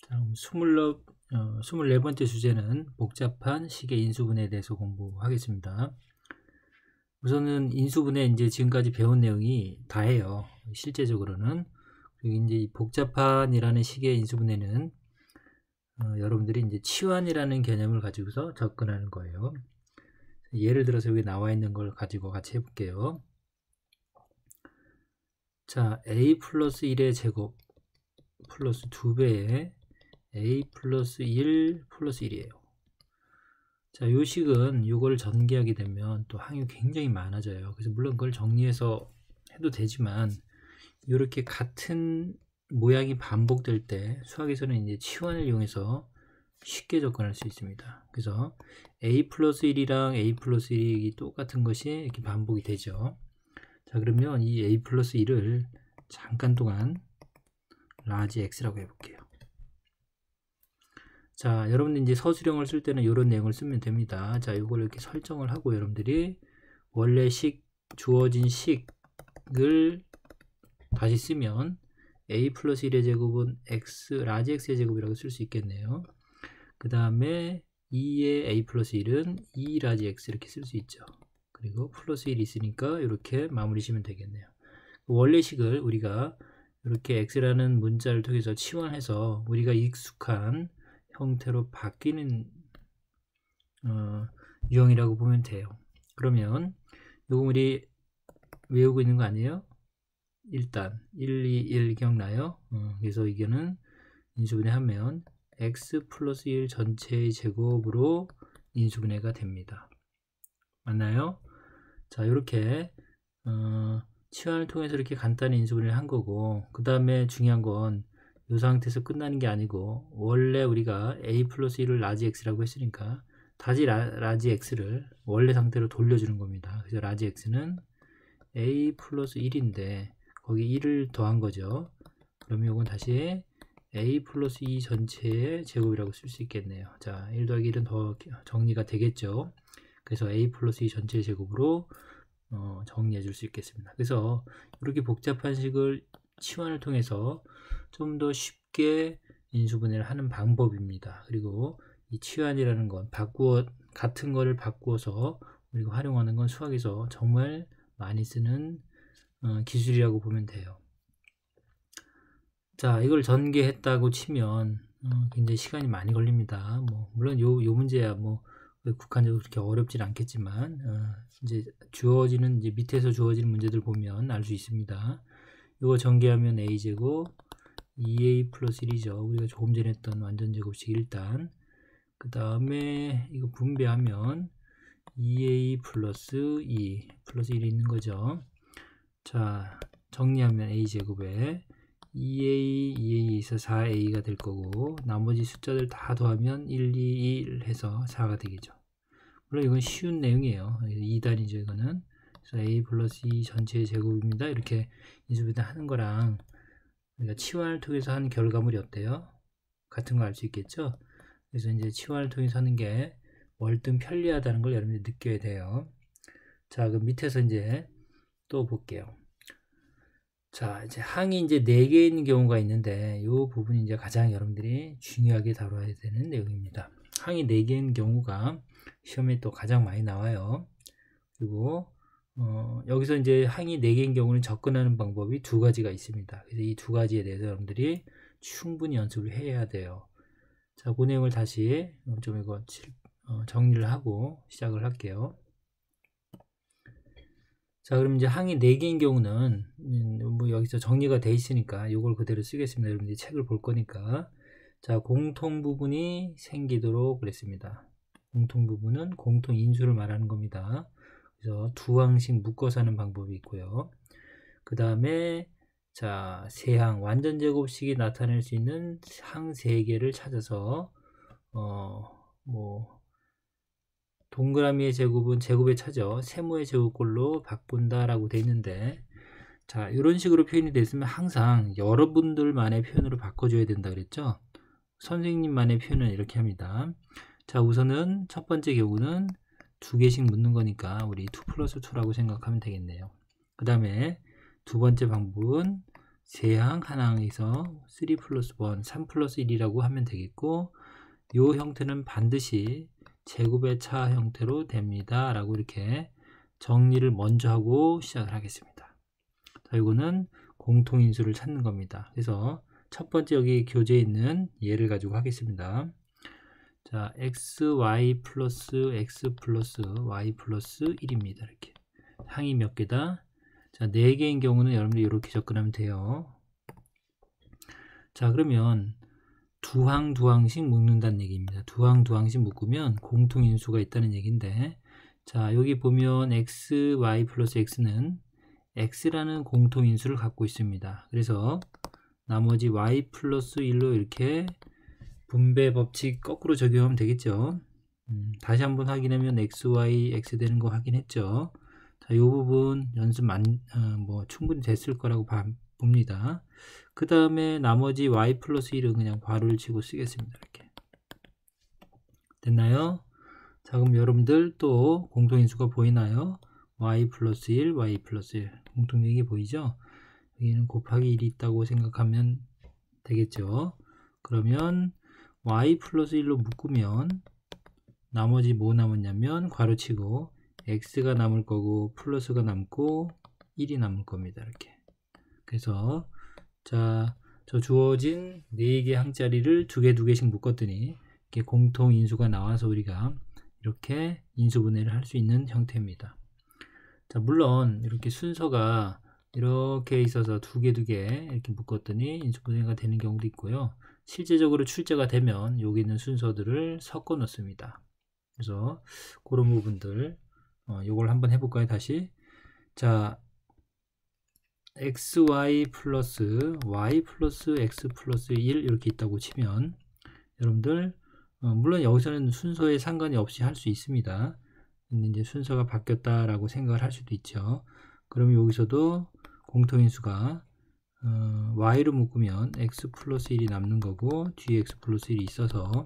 다음 24번째 주제는 복잡한 식의 인수분해에 대해서 공부하겠습니다. 우선은 인수분해 이제 지금까지 배운 내용이 다예요. 실제적으로는. 그리고 이제 이 복잡한이라는 식의 인수분해는 여러분들이 이제 치환이라는 개념을 가지고서 접근하는 거예요. 예를 들어서 여기 나와 있는 걸 가지고 같이 해볼게요. 자, a 플러스 1의 제곱 플러스 2배의 a 플러스 1 플러스 1이에요. 자, 요 식은 요거를 전개하게 되면 또 항이 굉장히 많아져요. 그래서 물론 그걸 정리해서 해도 되지만 이렇게 같은 모양이 반복될 때 수학에서는 이제 치환을 이용해서 쉽게 접근할 수 있습니다. 그래서 a 플러스 1이랑 a 플러스 1이 똑같은 것이 이렇게 반복이 되죠. 자, 그러면 이 a 플러스 1을 잠깐 동안 라지 x라고 해볼게요. 자, 여러분들 이제 서술형을 쓸 때는 이런 내용을 쓰면 됩니다. 자, 이걸 이렇게 설정을 하고 여러분들이 원래 주어진 식을 다시 쓰면 a 플러스 1의 제곱은 라지 x의 제곱이라고 쓸 수 있겠네요. 그 다음에 2의 a 플러스 1은 2 라지 x 이렇게 쓸 수 있죠. 그리고 플러스 1이 있으니까 이렇게 마무리 지면 되겠네요. 원래 식을 우리가 이렇게 x라는 문자를 통해서 치환해서 우리가 익숙한 형태로 바뀌는 유형이라고 보면 돼요. 그러면 요거 우리 외우고 있는 거 아니에요? 일단 1, 2, 1 기억나요? 그래서 이거는 인수분해하면 x 플러스 1 전체의 제곱으로 인수분해가 됩니다. 맞나요? 자, 이렇게 치환을 통해서 이렇게 간단히 인수분해를 한 거고, 그 다음에 중요한 건 이 상태에서 끝나는 게 아니고 원래 우리가 a 플러스 1을 라지 x라고 했으니까 다시 라지 x를 원래 상태로 돌려주는 겁니다. 그래서 라지 x는 a 플러스 1인데 거기 1을 더한 거죠. 그러면 이건 다시 a 플러스 2 전체의 제곱이라고 쓸 수 있겠네요. 자, 1 더하기 1은 더 정리가 되겠죠. 그래서 a 플러스 2 전체의 제곱으로 정리해 줄 수 있겠습니다. 그래서 이렇게 복잡한 식을 치환을 통해서 좀 더 쉽게 인수분해를 하는 방법입니다. 그리고 이 치환이라는 건 같은 거를 바꾸어서 우리가 활용하는 건 수학에서 정말 많이 쓰는 기술이라고 보면 돼요. 자, 이걸 전개했다고 치면 굉장히 시간이 많이 걸립니다. 물론 요 문제야 국한적으로 그렇게 어렵진 않겠지만 이제 밑에서 주어지는 문제들 보면 알 수 있습니다. 이거 전개하면 a제곱 2a 플러스 1이죠. 우리가 조금 전에 했던 완전제곱식 일단. 그 다음에 이거 분배하면 2a 플러스 2 플러스 1이 있는 거죠. 자, 정리하면 a제곱에 2a, 2a에서 4a가 될 거고 나머지 숫자들 다 더하면 1, 2, 1 해서 4가 되겠죠. 물론 이건 쉬운 내용이에요. 2단이죠 이거는. 그래서 a 플러스 2 전체의 제곱입니다. 이렇게 인수분해 하는 거랑 우리가 치환을 통해서 하는 결과물이 어때요? 같은 거 알 수 있겠죠? 그래서 이제 치환을 통해서 하는 게 월등 편리하다는 걸 여러분들이 느껴야 돼요. 자, 그럼 밑에서 이제 또 볼게요. 자, 이제 항이 이제 4개 있는 경우가 있는데 이 부분이 이제 가장 여러분들이 중요하게 다뤄야 되는 내용입니다. 항이 4개인 경우가 시험에 또 가장 많이 나와요. 그리고 여기서 이제 항이 4개인 경우는 접근하는 방법이 2가지가 있습니다. 그래서 이 2가지에 대해서 여러분들이 충분히 연습을 해야 돼요. 자, 그 내용을 다시 좀 이거 정리를 하고 시작을 할게요. 자, 그럼 이제 항이 4개인 경우는 여기서 정리가 돼 있으니까 이걸 그대로 쓰겠습니다. 여러분들이 책을 볼 거니까. 자, 공통 부분이 생기도록 그랬습니다. 공통 부분은 공통 인수를 말하는 겁니다. 그래서 2항씩 묶어서 하는 방법이 있고요. 그 다음에 자, 3항 완전제곱식이 나타낼 수 있는 항 3개를 찾아서 동그라미의 제곱은 제곱의 차죠. 세모의 제곱꼴로 바꾼다라고 되어 있는데, 자, 이런 식으로 표현이 됐으면 항상 여러분들만의 표현으로 바꿔줘야 된다 그랬죠. 선생님만의 표현은 이렇게 합니다. 자, 우선은 첫 번째 경우는 2개씩 묻는 거니까 우리 2 플러스 2라고 생각하면 되겠네요. 그 다음에 두 번째 방법은 세항 하나항에서 3 플러스 1, 3 플러스 1이라고 하면 되겠고, 요 형태는 반드시 제곱의 차 형태로 됩니다 라고 이렇게 정리를 먼저 하고 시작을 하겠습니다. 자, 이거는 공통인수를 찾는 겁니다. 그래서 첫 번째 여기 교재에 있는 예를 가지고 하겠습니다. 자, xy 플러스 x 플러스 y 플러스 1입니다. 이렇게 항이 몇 개다? 자, 4개인 경우는 여러분들이 이렇게 접근하면 돼요. 자, 그러면 두 항씩 묶는다는 얘기입니다. 두 항씩 묶으면 공통인수가 있다는 얘기인데, 자, 여기 보면 x, y 플러스 x는 x라는 공통인수를 갖고 있습니다. 그래서 나머지 y 플러스 1로 이렇게 분배 법칙 거꾸로 적용하면 되겠죠. 다시 한번 확인하면 x, y, x 되는 거 확인했죠. 자, 이 부분 연습 충분히 됐을 거라고 봅니다. 그 다음에 나머지 y 플러스 1은 그냥 괄호를 치고 쓰겠습니다. 이렇게 됐나요? 자, 그럼 여러분들 또 공통인수가 보이나요? y 플러스 1, y 플러스 1 공통적이 보이죠? 여기는 곱하기 1이 있다고 생각하면 되겠죠. 그러면 y 플러스 1로 묶으면 나머지 뭐 남았냐면 괄호치고 x가 남을 거고 플러스가 남고 1이 남을 겁니다. 이렇게. 그래서 자, 저 주어진 4개 항자리를 2개씩 묶었더니 이렇게 공통인수가 나와서 우리가 이렇게 인수분해를 할 수 있는 형태입니다. 자, 물론 이렇게 순서가 이렇게 있어서 2개 이렇게 묶었더니 인수분해가 되는 경우도 있고요. 실제적으로 출제가 되면 여기 있는 순서들을 섞어 놓습니다. 그래서 그런 부분들 요걸 한번 해볼까요? 다시. 자, xy 플러스 y 플러스 x 플러스 1 이렇게 있다고 치면 여러분들 물론 여기서는 순서에 상관이 없이 할 수 있습니다. 근데 이제 순서가 바뀌었다라고 생각을 할 수도 있죠. 그러면 여기서도 공통인수가 y로 묶으면 x 플러스 1이 남는 거고 뒤에 x 플러스 1이 있어서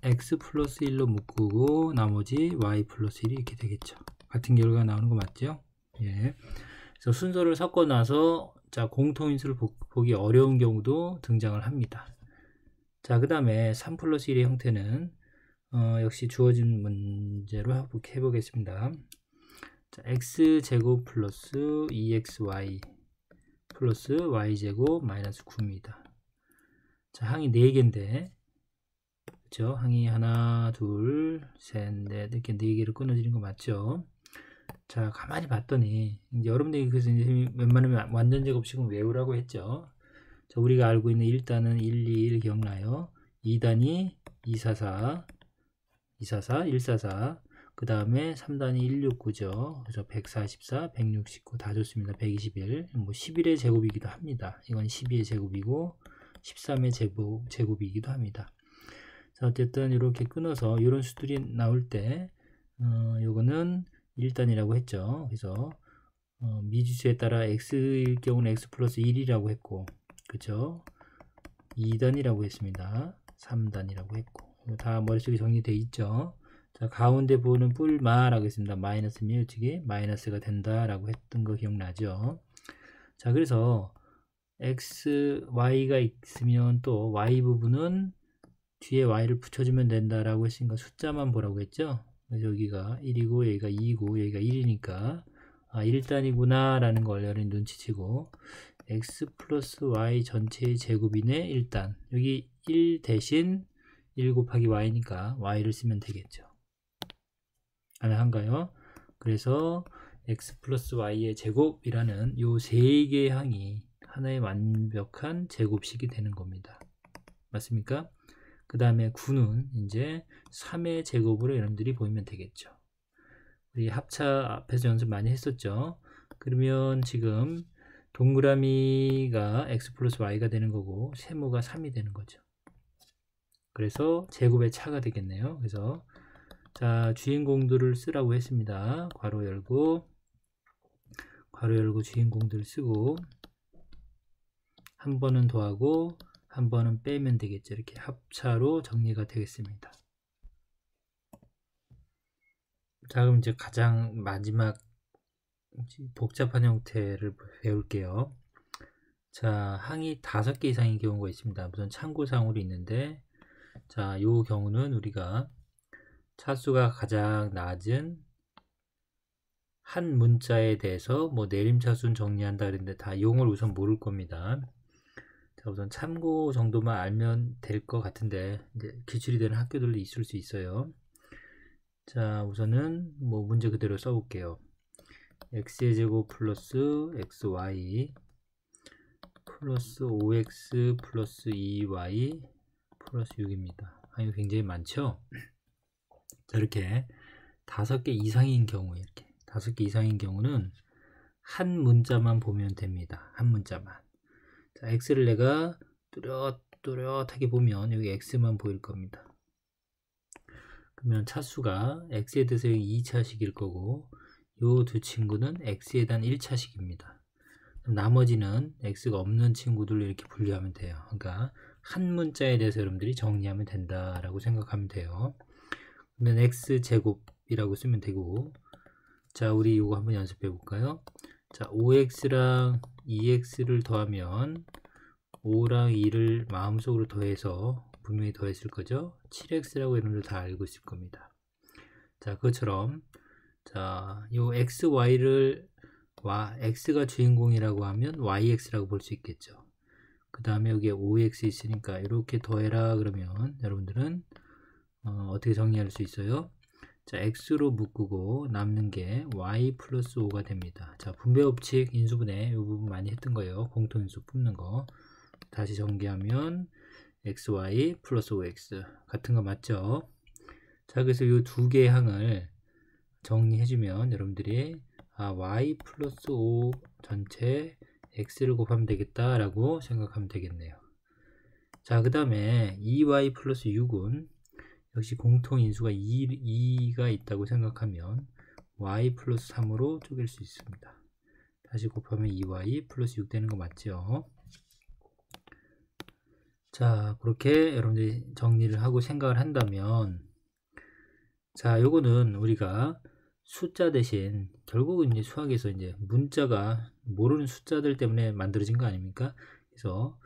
x 플러스 1로 묶고 나머지 y 플러스 1이 이렇게 되겠죠. 같은 결과가 나오는 거 맞죠? 예. 그래서 순서를 섞어 놔서 자, 공통인수를 보기 어려운 경우도 등장을 합니다. 자, 그 다음에 3 플러스 1의 형태는 역시 주어진 문제로 해보겠습니다. 자, x제곱 플러스 2xy 플러스 y제곱 마이너스 9입니다. 자, 항이 4개인데 그렇죠? 항이 하나, 둘, 셋, 넷 이렇게 4개로 끊어지는 거 맞죠? 자, 가만히 봤더니 이제 여러분들이 그래서 이제 웬만하면 완전 제곱식은 외우라고 했죠. 자, 우리가 알고 있는 1단은 121 기억나요? 2단이 244, 144, 그 다음에 3단이 169죠. 그래서 144, 169 다 좋습니다. 121, 뭐 11의 제곱이기도 합니다. 이건 12의 제곱이고 13의 제곱이기도 합니다. 자, 어쨌든 이렇게 끊어서 이런 수들이 나올 때 요거는 1단이라고 했죠. 그래서 미지수에 따라 x일 경우는 x 플러스 1이라고 했고, 그죠? 2단이라고 했습니다. 3단이라고 했고, 다 머릿속에 정리되어 있죠. 자, 가운데 보는 뿔마라고 했습니다. 마이너스 미우치기 마이너스가 된다라고 했던 거 기억나죠? 자, 그래서 x, y가 있으면 또 y 부분은 뒤에 y를 붙여주면 된다라고 했으니까 숫자만 보라고 했죠. 그래서 여기가 1이고 여기가 2이고 여기가 1이니까 1단이구나 라는 걸 여러분이 눈치채고 x 플러스 y 전체의 제곱인의 1단 여기 1 대신 1 곱하기 y니까 y를 쓰면 되겠죠. 가능한가요? 그래서 x 플러스 y의 제곱이라는 요 3개의 항이 하나의 완벽한 제곱식이 되는 겁니다. 맞습니까? 그 다음에 9는 이제 3의 제곱으로 여러분들이 보이면 되겠죠. 우리 합차 앞에서 연습 많이 했었죠. 그러면 지금 동그라미가 x 플러스 y가 되는 거고 세모가 3이 되는 거죠. 그래서 제곱의 차가 되겠네요. 그래서 자, 주인공들을 쓰라고 했습니다. 괄호 열고 주인공들을 쓰고 한 번은 더하고 한 번은 빼면 되겠죠. 이렇게 합차로 정리가 되겠습니다. 자, 그럼 이제 가장 마지막 복잡한 형태를 배울게요. 자, 항이 5개 이상인 경우가 있습니다. 우선 참고사항으로 있는데, 자, 요 경우는 우리가 차수가 가장 낮은 한 문자에 대해서 뭐 내림차순 정리한다 그랬는데 다 용어를 우선 모를 겁니다. 자, 우선 참고 정도만 알면 될 것 같은데 이제 기출이 되는 학교들도 있을 수 있어요. 자, 우선은 뭐 문제 그대로 써볼게요. x의 제곱 플러스 xy 플러스 5x 플러스 2y 플러스 6입니다. 이거 굉장히 많죠? 자, 이렇게 5개 이상인 경우에 이렇게 5개 이상인 경우는 한 문자만 보면 됩니다. 한 문자만. 자, x를 내가 뚜렷하게 보면 여기 x만 보일 겁니다. 그러면 차수가 x에 대해서 2차식일 거고 요 두 친구는 x에 대한 1차식입니다. 나머지는 x가 없는 친구들로 이렇게 분류하면 돼요. 그러니까 한 문자에 대해서 여러분들이 정리하면 된다라고 생각하면 돼요. 그러면 x제곱이라고 쓰면 되고, 자, 우리 이거 한번 연습해 볼까요? 자, 5x랑 2x를 더하면 5랑 2를 마음속으로 더해서 분명히 더했을 거죠. 7x라고 여러분들 다 알고 있을 겁니다. 자, 그것처럼 자, 요 xy를 x가 주인공이라고 하면 yx라고 볼 수 있겠죠. 그 다음에 여기에 5x 있으니까 이렇게 더해라 그러면 여러분들은 어떻게 정리할 수 있어요? 자, x로 묶고 남는 게 y 플러스 5가 됩니다. 자, 분배법칙 인수분해 이 부분 많이 했던 거예요. 공통인수 뽑는 거 다시 전개하면 xy 플러스 5x 같은 거 맞죠? 자, 그래서 이 두 개의 항을 정리해주면 여러분들이 y 플러스 5 전체 x를 곱하면 되겠다 라고 생각하면 되겠네요. 자, 그 다음에 2y 플러스 6은 역시 공통인수가 2가 있다고 생각하면 y 플러스 3으로 쪼갤 수 있습니다. 다시 곱하면 2y 플러스 6 되는 거 맞죠? 자, 그렇게 여러분들이 정리를 하고 생각을 한다면, 자, 요거는 우리가 숫자 대신 결국은 이제 수학에서 이제 문자가 모르는 숫자들 때문에 만들어진 거 아닙니까? 그래서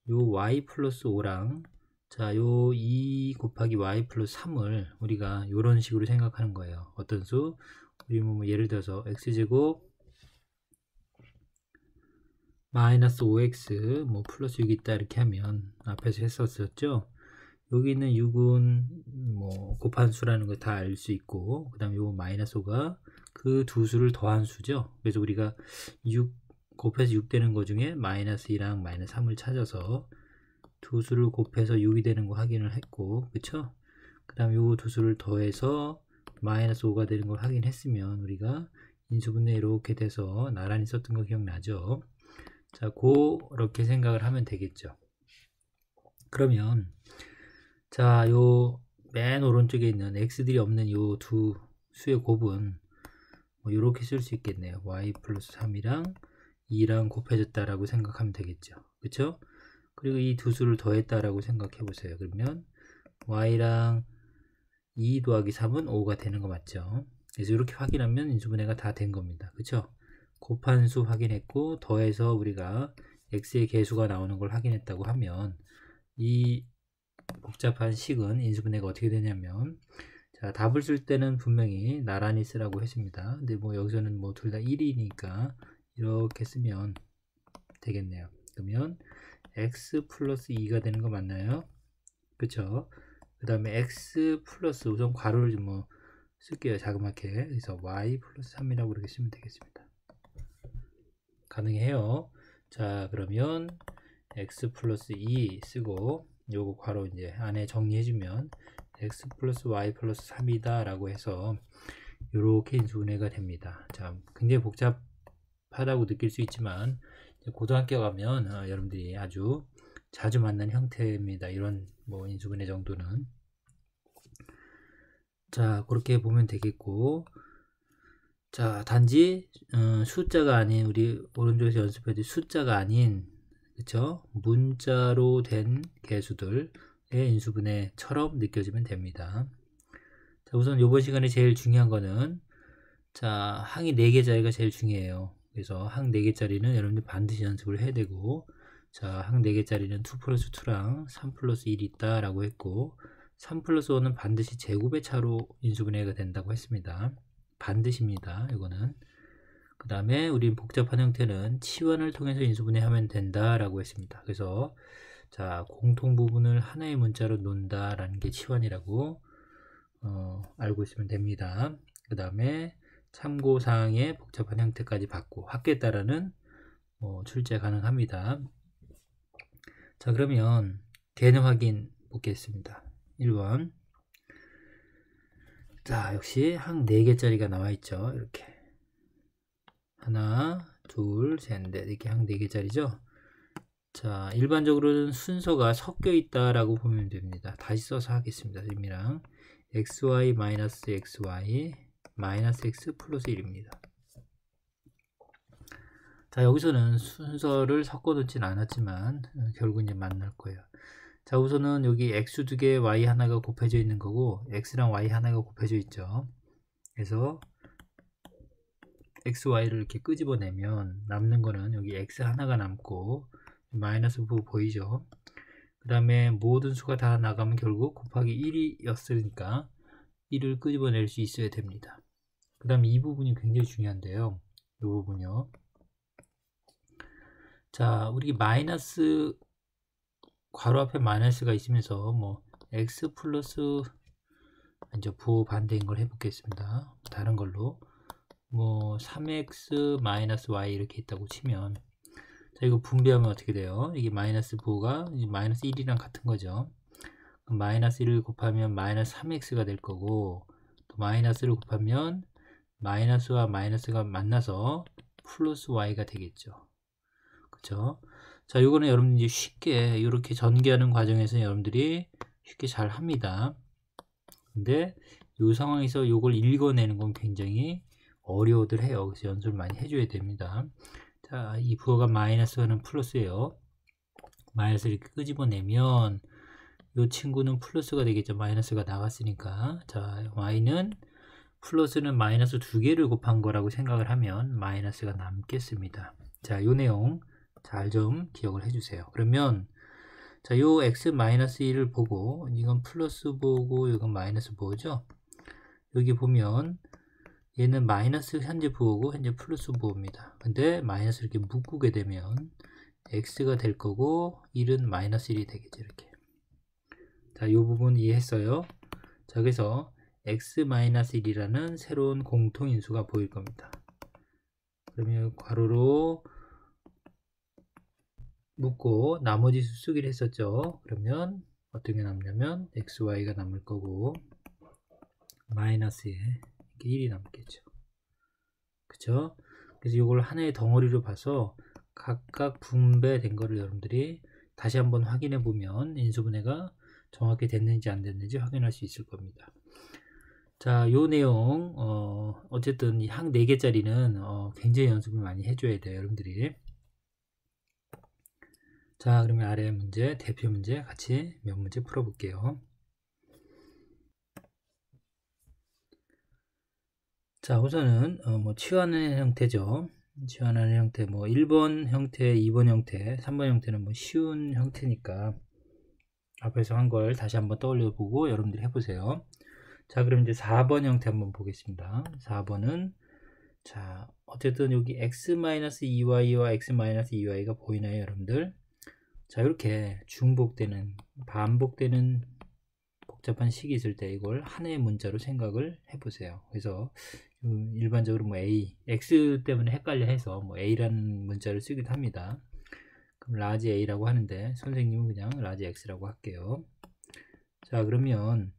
요 y 플러스 5랑 자, 요 2 곱하기 y 플러스 3을 우리가 요런 식으로 생각하는 거예요. 어떤 수? 우리 뭐 예를 들어서 x제곱 마이너스 5x 뭐 플러스 6 있다 이렇게 하면 앞에서 했었죠. 여기 있는 6은 뭐 곱한 수라는 걸 다 알 수 있고, 그 다음에 요 마이너스 5가 그 두 수를 더한 수죠. 그래서 우리가 6 곱해서 6 되는 거 중에 마이너스 2랑 마이너스 3을 찾아서 두 수를 곱해서 6이 되는 거 확인을 했고, 그쵸? 그 다음에 요 두 수를 더해서 마이너스 5가 되는 걸 확인했으면 우리가 인수분해 이렇게 돼서 나란히 썼던 거 기억나죠? 자, 그렇게 생각을 하면 되겠죠. 그러면 자, 요 맨 오른쪽에 있는 x들이 없는 요 두 수의 곱은 뭐 이렇게 쓸 수 있겠네요. y 플러스 3이랑 2랑 곱해졌다라고 생각하면 되겠죠. 그쵸? 그리고 이 두 수를 더했다라고 생각해 보세요. 그러면 y랑 2 더하기 3은 5가 되는 거 맞죠? 그래서 이렇게 확인하면 인수분해가 다 된 겁니다. 그쵸? 곱한 수 확인했고 더해서 우리가 x의 개수가 나오는 걸 확인했다고 하면 이 복잡한 식은 인수분해가 어떻게 되냐면, 자, 답을 쓸 때는 분명히 나란히 쓰라고 했습니다. 근데 뭐 여기서는 뭐 둘 다 1이니까 이렇게 쓰면 되겠네요. 그러면 x 플러스 2가 되는 거 맞나요? 그쵸? 그 다음에 x 플러스 우선 괄호를 뭐 쓸게요. 자그맣게. 그래서 y 플러스 3이라고 그렇게 쓰면 되겠습니다. 가능해요. 자, 그러면 x 플러스 2 쓰고 요거 괄호 이제 안에 정리해주면 x 플러스 y 플러스 3이다 라고 해서 이렇게 인수분해가 됩니다. 자, 굉장히 복잡하다고 느낄 수 있지만 고등학교 가면 여러분들이 아주 자주 만난 형태입니다. 이런 뭐 인수분해 정도는. 자, 그렇게 보면 되겠고, 자, 단지 숫자가 아닌, 우리 오른쪽에서 연습해도 숫자가 아닌, 그쵸? 문자로 된 개수들의 인수분해처럼 느껴지면 됩니다. 자, 우선 이번 시간에 제일 중요한 거는 자, 항이 4개짜리가 제일 중요해요. 그래서 항 4개짜리는 여러분들 반드시 연습을 해야 되고, 자, 항 4개짜리는 2 플러스 2랑 3 플러스 1이 있다 라고 했고, 3 플러스 5는 반드시 제곱의 차로 인수분해가 된다고 했습니다. 반드시입니다. 이거는. 그 다음에 우린 복잡한 형태는 치환을 통해서 인수분해하면 된다 라고 했습니다. 그래서 자, 공통 부분을 하나의 문자로 놓는다 라는 게 치환이라고 알고 있으면 됩니다. 그 다음에 참고사항의 복잡한 형태까지 받고 학교에 따라는 출제 가능합니다. 자, 그러면 개념 확인 보겠습니다. 1번. 자, 역시 항 4개짜리가 나와 있죠. 이렇게 하나, 둘, 셋, 넷 이렇게 항 4개짜리죠. 자, 일반적으로는 순서가 섞여 있다라고 보면 됩니다. 다시 써서 하겠습니다. 의미랑 xy 마이너스 xy 마이너스 x 플러스 1입니다. 자, 여기서는 순서를 섞어 놓진 않았지만 결국 이제 만날 거예요. 자, 우선은 여기 x 2개 y 하나가 곱해져 있는 거고 x랑 y 하나가 곱해져 있죠. 그래서 x, y를 이렇게 끄집어내면 남는 거는 여기 x 하나가 남고 마이너스 부 보이죠. 그 다음에 모든 수가 다 나가면 결국 곱하기 1이었으니까 1을 끄집어낼 수 있어야 됩니다. 그 다음에 이 부분이 굉장히 중요한데요. 이 부분이요. 자, 우리 마이너스 괄호 앞에 마이너스가 있으면서 뭐 x 플러스 이제 부호 반대인 걸 해보겠습니다. 다른 걸로 뭐 3x 마이너스 y 이렇게 있다고 치면 자, 이거 분배하면 어떻게 돼요? 이게 마이너스 부호가 마이너스 1이랑 같은 거죠. 그럼 마이너스 1을 곱하면 마이너스 3x가 될 거고 또 마이너스를 곱하면 마이너스와 마이너스가 만나서 플러스 y가 되겠죠. 그쵸? 자, 요거는 여러분들이 쉽게 이렇게 전개하는 과정에서 여러분들이 쉽게 잘 합니다. 근데 이 상황에서 요걸 읽어내는 건 굉장히 어려워들 해요. 그래서 연습을 많이 해줘야 됩니다. 자, 이 부호가 마이너스는 플러스예요. 마이너스를 이렇게 끄집어내면 이 친구는 플러스가 되겠죠. 마이너스가 나갔으니까. 자, y는 플러스는 마이너스 2개를 곱한 거라고 생각을 하면 마이너스가 남겠습니다. 자, 요 내용 잘 좀 기억을 해주세요. 그러면 자, 요 x 마이너스 1을 보고 이건 플러스 보고 이건 마이너스 보죠. 여기 보면 얘는 마이너스 현재 부호고 현재 플러스 부호입니다. 근데 마이너스 이렇게 묶게 되면 x가 될 거고 1은 마이너스 1이 되겠죠. 이렇게. 자, 이 부분 이해했어요. 자, 그래서 x 마이너스 1이라는 새로운 공통인수가 보일 겁니다. 그러면 괄호로 묶고 나머지 수 쓰기를 했었죠. 그러면 어떻게 남냐면 xy가 남을 거고 마이너스에 1이 남겠죠. 그쵸? 그래서 이걸 하나의 덩어리로 봐서 각각 분배된 거를 여러분들이 다시 한번 확인해 보면 인수분해가 정확히 됐는지 안 됐는지 확인할 수 있을 겁니다. 자, 요 내용 어쨌든 이 항 4개짜리는 굉장히 연습을 많이 해줘야 돼요. 여러분들이. 자, 그러면 아래 문제, 대표 문제 같이 몇 문제 풀어볼게요. 자, 우선은 뭐 치환하는 형태죠. 치환하는 형태, 뭐 1번 형태, 2번 형태, 3번 형태는 뭐 쉬운 형태니까 앞에서 한 걸 다시 한번 떠올려 보고 여러분들이 해보세요. 자, 그럼 이제 4번 형태 한번 보겠습니다. 4번은 자, 어쨌든 여기 x-2y와 x-2y가 보이나요, 여러분들? 자, 이렇게 중복되는, 반복되는 복잡한 식이 있을 때 이걸 하나의 문자로 생각을 해보세요. 그래서 일반적으로 뭐 a, x 때문에 헷갈려 해서 뭐 a라는 문자를 쓰기도 합니다. 그럼 라지 a라고 하는데 선생님은 그냥 라지 x라고 할게요. 자, 그러면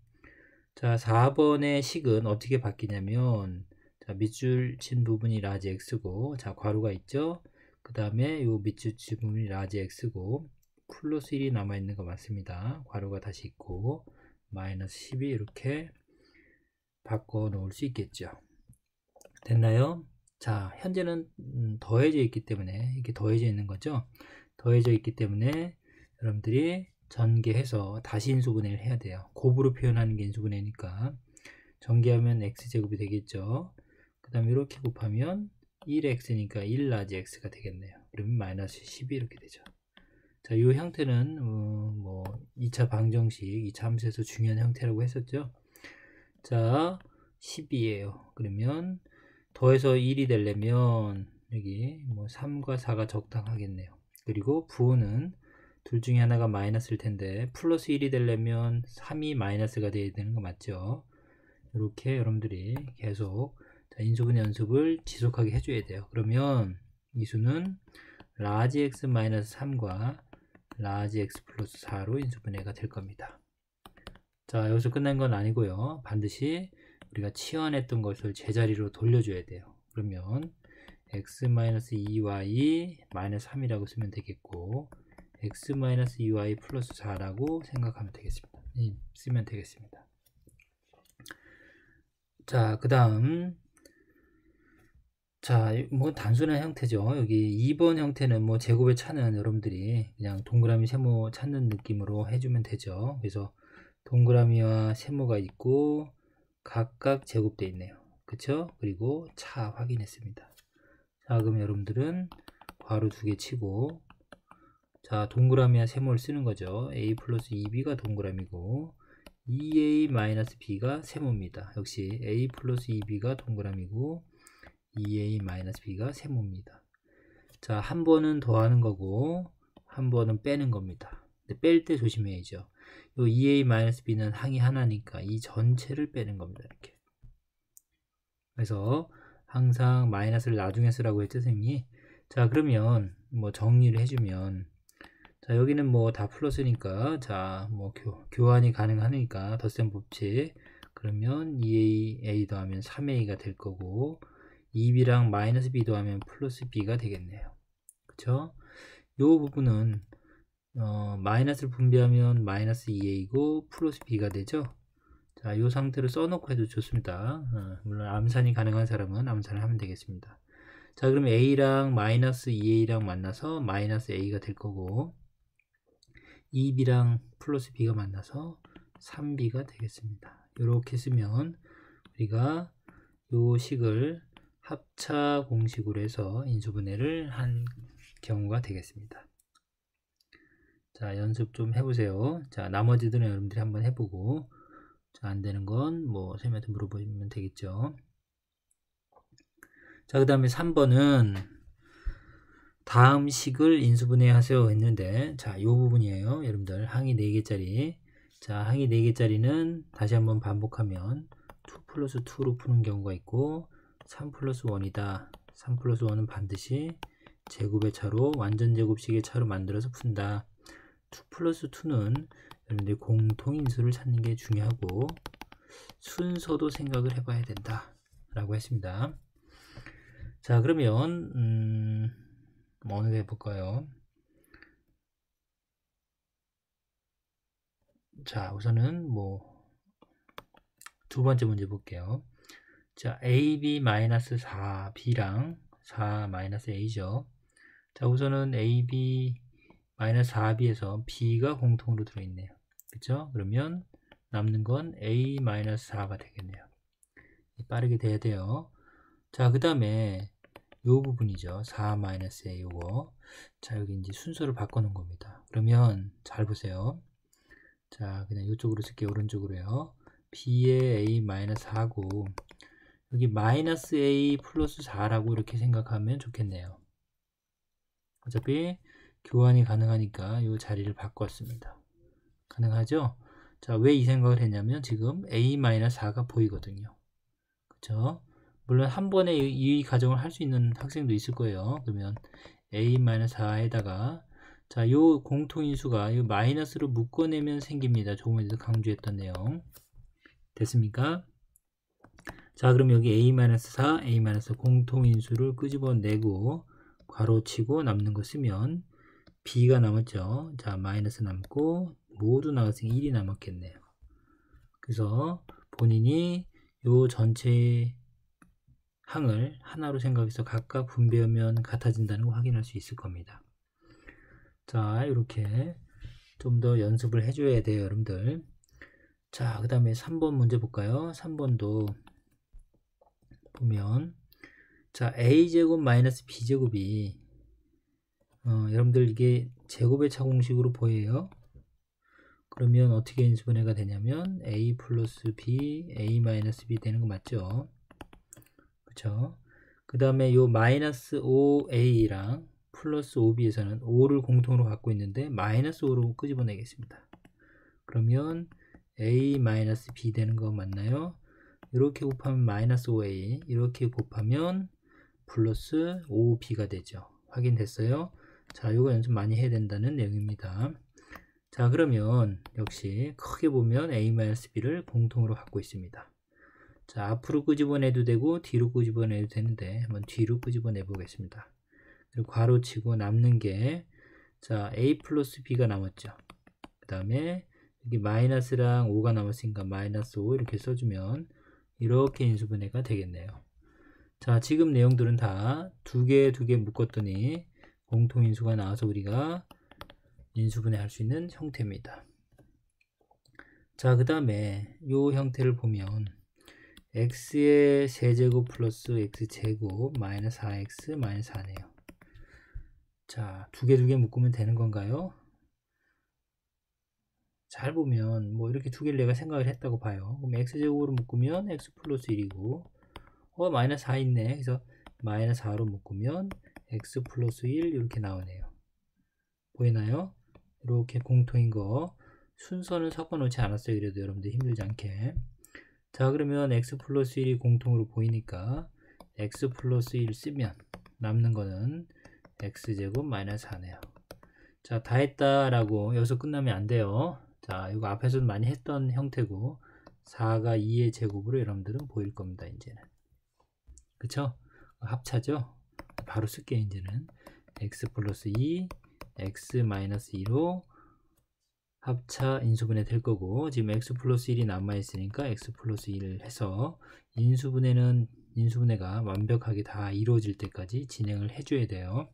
자, 4번의 식은 어떻게 바뀌냐면 자, 밑줄 친 부분이 라지 x고 자, 괄호가 있죠. 그 다음에 요 밑줄 친 부분이 라지 x고 플러스 1이 남아있는 거 맞습니다. 괄호가 다시 있고 마이너스 10이 이렇게 바꿔 놓을 수 있겠죠. 됐나요? 자, 현재는 더해져 있기 때문에 이렇게 더해져 있는 거죠. 더해져 있기 때문에 여러분들이 전개해서 다시 인수분해를 해야 돼요. 곱으로 표현하는 게 인수분해니까 전개하면 x제곱이 되겠죠. 그 그 다음에 이렇게 곱하면 1x니까 1 라지 x가 되겠네요. 그러면 마이너스 10이 이렇게 되죠. 자, 이 형태는 뭐 2차 방정식, 2차 함수에서 중요한 형태라고 했었죠. 자, 10이에요. 그러면 더해서 1이 되려면 여기 뭐 3과 4가 적당하겠네요. 그리고 부호는 둘 중에 하나가 마이너스일 텐데 플러스 1이 되려면 3이 마이너스가 돼야 되는 거 맞죠? 이렇게 여러분들이 계속 인수분해 연습을 지속하게 해줘야 돼요. 그러면 이 수는 라지 x 마이너스 3과 라지 x 플러스 4로 인수분해가 될 겁니다. 자, 여기서 끝난 건 아니고요. 반드시 우리가 치환했던 것을 제자리로 돌려줘야 돼요. 그러면 x 마이너스 2y 마이너스 3이라고 쓰면 되겠고 x 마이너스 2y 플러스 4라고 생각하면 되겠습니다. 쓰면 되겠습니다. 자, 그 다음 자, 뭐 단순한 형태죠. 여기 2번 형태는 뭐 제곱의 차는 여러분들이 그냥 동그라미 세모 찾는 느낌으로 해주면 되죠. 그래서 동그라미와 세모가 있고 각각 제곱되어 있네요. 그쵸? 그리고 차 확인했습니다. 자, 그럼 여러분들은 괄호 2개 치고 자, 동그라미와 세모를 쓰는 거죠. a 플러스 2b가 동그라미고 2a 마이너스 b가 세모입니다. 역시 a 플러스 2b가 동그라미고 2a 마이너스 b가 세모입니다. 자, 한 번은 더하는 거고 한 번은 빼는 겁니다. 근데 뺄 때 조심해야죠. 요 2a 마이너스 b는 항이 하나니까 이 전체를 빼는 겁니다. 이렇게. 그래서 항상 마이너스를 나중에 쓰라고 했죠, 선생님이. 자, 그러면 뭐 정리를 해주면 자, 여기는 뭐 다 플러스니까 자, 뭐 교환이 가능하니까 덧셈 법칙 그러면 2a 더하면 3a가 될 거고 2b랑 마이너스 b 더하면 플러스 b가 되겠네요. 그쵸? 요 부분은 마이너스를 분배하면 마이너스 2a이고 플러스 b가 되죠. 자, 요 상태로 써놓고 해도 좋습니다. 물론 암산이 가능한 사람은 암산을 하면 되겠습니다. 자, 그럼 a랑 마이너스 2a랑 만나서 마이너스 a가 될 거고 2b랑 플러스 b가 만나서 3b가 되겠습니다. 이렇게 쓰면 우리가 요 식을 합차 공식으로 해서 인수분해를 한 경우가 되겠습니다. 자, 연습 좀 해보세요. 자, 나머지들은 여러분들이 한번 해보고 자, 안 되는 건 뭐 선생님한테 물어보면 되겠죠. 자, 그 다음에 3번은 다음 식을 인수분해 하세요 했는데 자, 이 부분이에요. 여러분들 항이 4개짜리 자, 항이 4개짜리는 다시 한번 반복하면 2 플러스 2로 푸는 경우가 있고 3 플러스 1이다. 3 플러스 1은 반드시 제곱의 차로 완전 제곱식의 차로 만들어서 푼다. 2 플러스 2는 여러분들이 공통인수를 찾는 게 중요하고 순서도 생각을 해봐야 된다 라고 했습니다. 자, 그러면 어느 게 해볼까요? 자, 우선은 뭐 두 번째 문제 볼게요. 자, ab-4 b랑 4-a죠. 자, 우선은 ab-4b에서 b가 공통으로 들어있네요. 그쵸? 그러면 남는 건 a-4가 되겠네요. 빠르게 돼야 돼요. 자, 그 다음에 요 부분이죠. 4-a 요거. 자, 여기 이제 순서를 바꿔놓은 겁니다. 그러면 잘 보세요. 자, 그냥 이쪽으로 쓸게요. 오른쪽으로요. b의 a-4고 여기 마이너스 a 플러스 4라고 이렇게 생각하면 좋겠네요. 어차피 교환이 가능하니까 이 자리를 바꿨습니다. 가능하죠? 자, 왜 이 생각을 했냐면 지금 a-4가 보이거든요. 그쵸? 물론 한 번에 이 가정을 할 수 있는 학생도 있을 거예요. 그러면 a-4에다가 자, 요 공통인수가 요 마이너스로 묶어내면 생깁니다. 조금에도 강조했던 내용. 됐습니까? 자, 그럼 여기 a-4, a-4 공통인수를 끄집어내고 괄호치고 남는 거 쓰면 b가 남았죠. 자, 마이너스 남고 모두 나왔으니 1이 남았겠네요. 그래서 본인이 요 전체 항을 하나로 생각해서 각각 분배하면 같아진다는 거 확인할 수 있을 겁니다. 자, 이렇게 좀 더 연습을 해줘야 돼요, 여러분들. 자, 그 다음에 3번 문제 볼까요? 3번도 보면 자, a제곱 마이너스 b제곱이 여러분들 이게 제곱의 차 공식으로 보여요. 그러면 어떻게 인수분해가 되냐면 a 플러스 b, a 마이너스 b 되는 거 맞죠? 그쵸? 그 다음에 요 마이너스 5a랑 플러스 5b에서는 5를 공통으로 갖고 있는데 마이너스 5로 끄집어내겠습니다. 그러면 a 마이너스 b 되는 거 맞나요? 이렇게 곱하면 마이너스 5a, 이렇게 곱하면 플러스 5b가 되죠. 확인됐어요? 자, 이거 연습 많이 해야 된다는 내용입니다. 자, 그러면 역시 크게 보면 a-b를 공통으로 갖고 있습니다. 자, 앞으로 끄집어내도 되고 뒤로 끄집어내도 되는데 한번 뒤로 끄집어내 보겠습니다. 그리고 괄호치고 남는 게 자, a 플러스 b가 남았죠. 그 다음에 여기 마이너스랑 5가 남았으니까 마이너스 5 이렇게 써주면 이렇게 인수분해가 되겠네요. 자, 지금 내용들은 다 두 개 묶었더니 공통인수가 나와서 우리가 인수분해 할 수 있는 형태입니다. 자, 그 다음에 이 형태를 보면 x의 세제곱 플러스 x제곱 마이너스 4x 마이너스 4네요. 자, 두 개 묶으면 되는 건가요? 잘 보면 뭐 이렇게 두 개를 내가 생각을 했다고 봐요. 그럼 x제곱으로 묶으면 x 플러스 1이고 마이너스 4 있네. 그래서 마이너스 4로 묶으면 x 플러스 1 이렇게 나오네요. 보이나요? 이렇게 공통인 거 순서는 섞어 놓지 않았어요. 그래도 여러분들 힘들지 않게. 자, 그러면 x 플러스 1이 공통으로 보이니까 x 플러스 1 쓰면 남는 거는 x제곱 마이너스 4네요. 자, 다 했다라고 여기서 끝나면 안 돼요. 자, 이거 앞에서도 많이 했던 형태고 4가 2의 제곱으로 여러분들은 보일 겁니다. 이제는. 그쵸? 합차죠? 바로 쓸게요. 이제는 x 플러스 2 x 마이너스 2로 합차 인수분해 될 거고, 지금 x 플러스 1이 남아있으니까 x 플러스 1 해서 인수분해가 완벽하게 다 이루어질 때까지 진행을 해줘야 돼요.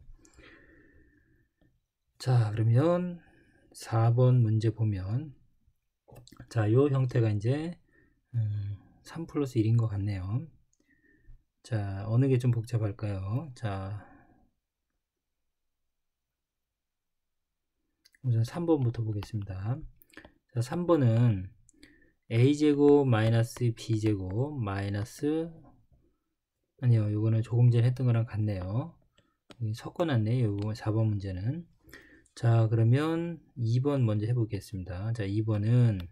자, 그러면 4번 문제 보면 자, 요 형태가 이제 3 플러스 1인 것 같네요. 자, 어느 게 좀 복잡할까요? 자, 우선 3번부터 보겠습니다. 자, 3번은 a제곱 마이너스 b제곱 마이너스 아니요, 요거는 조금 전에 했던 거랑 같네요. 섞어놨네, 요거 4번 문제는. 자, 그러면 2번 먼저 해보겠습니다. 자, 2번은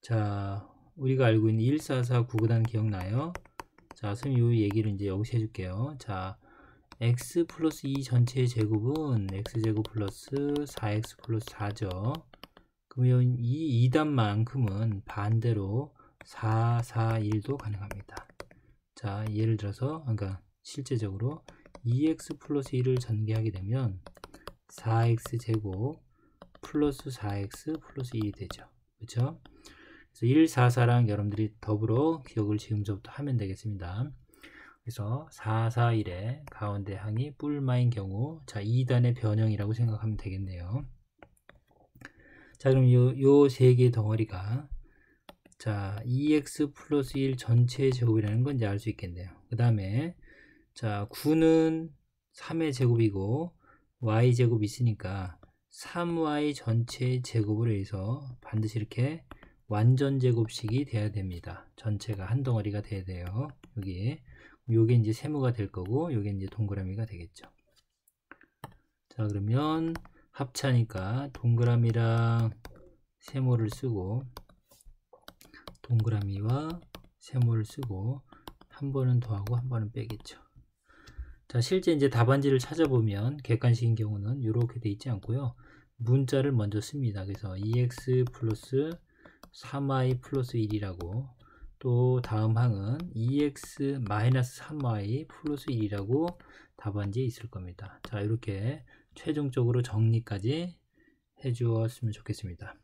자, 우리가 알고 있는 1449구단 기억나요? 자, 선생님 이 얘기를 이제 여기서 해줄게요. 자, x 플러스 2 전체의 제곱은 x제곱 플러스 4x 플러스 4죠. 그러면 이 2단만큼은 반대로 4, 4, 1도 가능합니다. 자, 예를 들어서 그러니까 실제적으로 2x 플러스 1을 전개하게 되면 4x 제곱 플러스 4x 플러스 1이 되죠. 그렇죠? 그래서 1, 4, 4랑 여러분들이 더불어 기억을 지금부터 하면 되겠습니다. 그래서 4, 4, 1의 가운데 항이 뿔마인 경우 자, 2단의 변형이라고 생각하면 되겠네요. 자, 그럼 요 세 개의 덩어리가 자, 2x 플러스 1 전체의 제곱이라는 건 이제 알 수 있겠네요. 그 다음에 자, 9는 3의 제곱이고 y 제곱이 있으니까 3y 전체의 제곱을 해서 반드시 이렇게 완전 제곱식이 돼야 됩니다. 전체가 한 덩어리가 돼야 돼요. 요게 이제 세모가 될 거고 요게 이제 동그라미가 되겠죠. 자, 그러면 합차니까 동그라미랑 세모를 쓰고 동그라미와 세모를 쓰고 한 번은 더하고 한 번은 빼겠죠. 자, 실제 이제 답안지를 찾아보면 객관식인 경우는 이렇게 돼 있지 않고요. 문자를 먼저 씁니다. 그래서 2x 플러스 3y 플러스 1이라고 또 다음 항은 2x 마이너스 3y 플러스 1이라고 답안지에 있을 겁니다. 자, 이렇게 최종적으로 정리까지 해주었으면 좋겠습니다.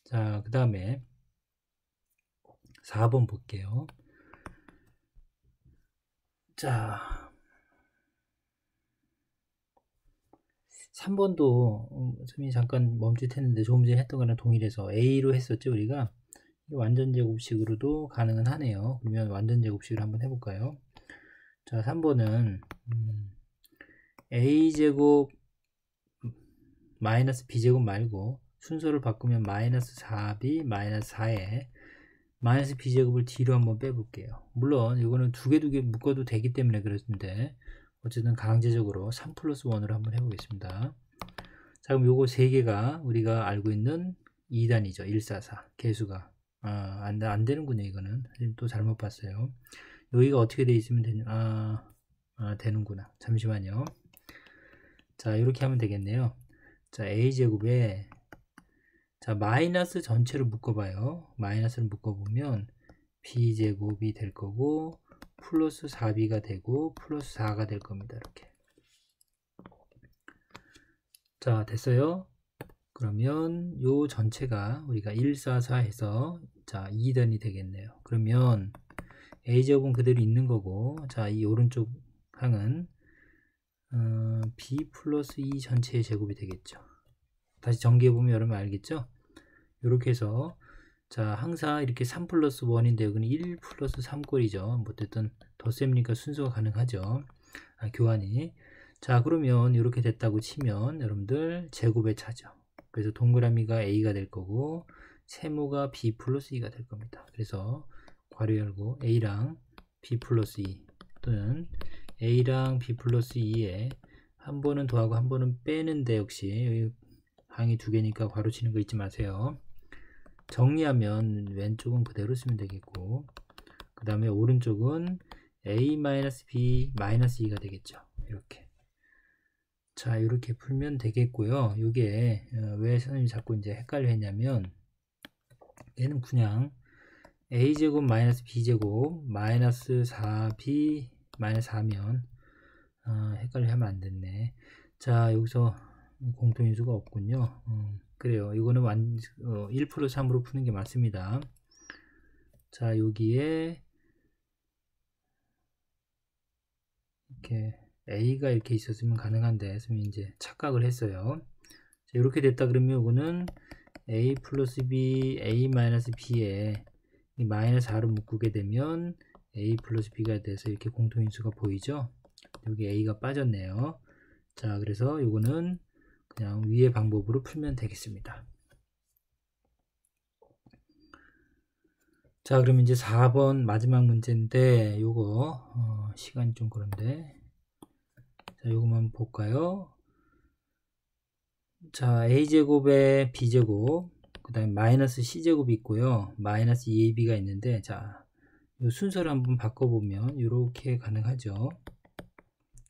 자, 그 다음에 4번 볼게요. 자, 3번도 선생님이 잠깐 멈칫했는데 조금 전에 했던 거랑 동일해서 A로 했었죠. 우리가 완전 제곱식으로도 가능은 하네요. 그러면 완전 제곱식을 한번 해볼까요? 자, 3번은 a제곱 마이너스 b제곱 말고 순서를 바꾸면 마이너스 4b 마이너스 4에 마이너스 b제곱을 뒤로 한번 빼볼게요. 물론 이거는 두 개 묶어도 되기 때문에 그랬는데 어쨌든 강제적으로 3 플러스 1으로 한번 해보겠습니다. 자, 그럼 요거 세 개가 우리가 알고 있는 2단이죠. 144 개수가 안 되는군요. 이거는 또 잘못 봤어요. 여기가 어떻게 돼 있으면 되냐? 되는구나. 잠시만요. 자, 이렇게 하면 되겠네요. 자, a제곱에 자, 마이너스 전체를 묶어봐요. 마이너스를 묶어보면 b제곱이 될 거고 플러스 4b가 되고 플러스 4가 될 겁니다. 이렇게. 자, 됐어요. 그러면 요 전체가 우리가 144 해서 자 2단이 되겠네요. 그러면 a제곱은 그대로 있는 거고, 자, 이 오른쪽 항은 b 플러스 2 전체의 제곱이 되겠죠. 다시 전개해보면 여러분 알겠죠? 이렇게 해서 자, 항상 이렇게 3 플러스 1인데 여기는 1 플러스 3꼴이죠. 어쨌든 덧셈이니까 순서가 가능하죠. 교환이. 자, 그러면 이렇게 됐다고 치면 여러분들 제곱의 차죠. 그래서 동그라미가 a가 될 거고 세모가 b 플러스 2가 될 겁니다. 그래서 괄호 열고 a랑 b 플러스 2 또는 a랑 b 플러스 2에 한 번은 더하고 한 번은 빼는데 역시 여기 항이 두 개니까 괄호 치는 거 잊지 마세요. 정리하면 왼쪽은 그대로 쓰면 되겠고 그 다음에 오른쪽은 a-b-2가 되겠죠. 이렇게. 자, 이렇게 풀면 되겠고요. 이게 왜 선생님이 자꾸 이제 헷갈려 했냐면 얘는 그냥 a제곱 마이너스 b제곱 마이너스 4b 마이너스 4면 헷갈려 하면 안 됐네. 자, 여기서 공통인수가 없군요. 그래요. 이거는 1 플러스 3으로 푸는 게 맞습니다. 자, 여기에 이렇게 a가 이렇게 있었으면 가능한데 선생님이 이제 착각을 했어요. 자, 이렇게 됐다 그러면 이거는 a 플러스 b, a 마이너스 b에 이 마이너스 4로 묶게 되면 a 플러스 b가 돼서 이렇게 공통인수가 보이죠. 여기 a가 빠졌네요. 자, 그래서 이거는 그냥 위의 방법으로 풀면 되겠습니다. 자, 그럼 이제 4번 마지막 문제인데 요거 시간이 좀 그런데 자, 요거만 볼까요? 자, a제곱에 b제곱 그 다음에 마이너스 c제곱이 있고요. 마이너스 2ab가 있는데 자, 요 순서를 한번 바꿔보면 이렇게 가능하죠.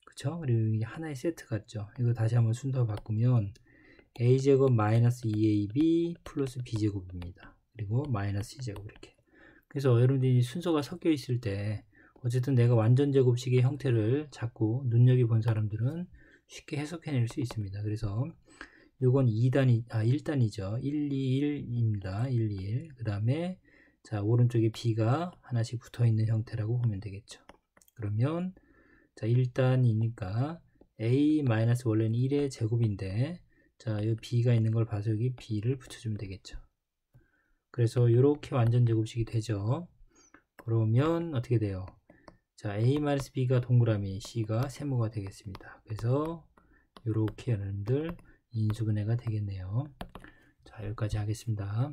그쵸? 그리고 이게 하나의 세트 같죠. 이거 다시 한번 순서 바꾸면 a제곱 마이너스 2ab 플러스 b제곱입니다. 그리고 마이너스 c제곱 이렇게. 그래서 여러분들이 순서가 섞여 있을 때 어쨌든 내가 완전 제곱식의 형태를 자꾸 눈여겨본 사람들은 쉽게 해석해낼 수 있습니다. 그래서 요건 1단이죠. 1, 2, 1입니다. 1, 2, 1. 그 다음에 자, 오른쪽에 b가 하나씩 붙어 있는 형태라고 보면 되겠죠. 그러면 자, 1단이니까 a 마이너스 원래는 1의 제곱인데 자, 이 b가 있는 걸 봐서 여기 b를 붙여주면 되겠죠. 그래서 이렇게 완전 제곱식이 되죠. 그러면 어떻게 돼요? 자, a-b가 동그라미, c가 세모가 되겠습니다. 그래서 이렇게 여러분들 인수분해가 되겠네요. 자, 여기까지 하겠습니다.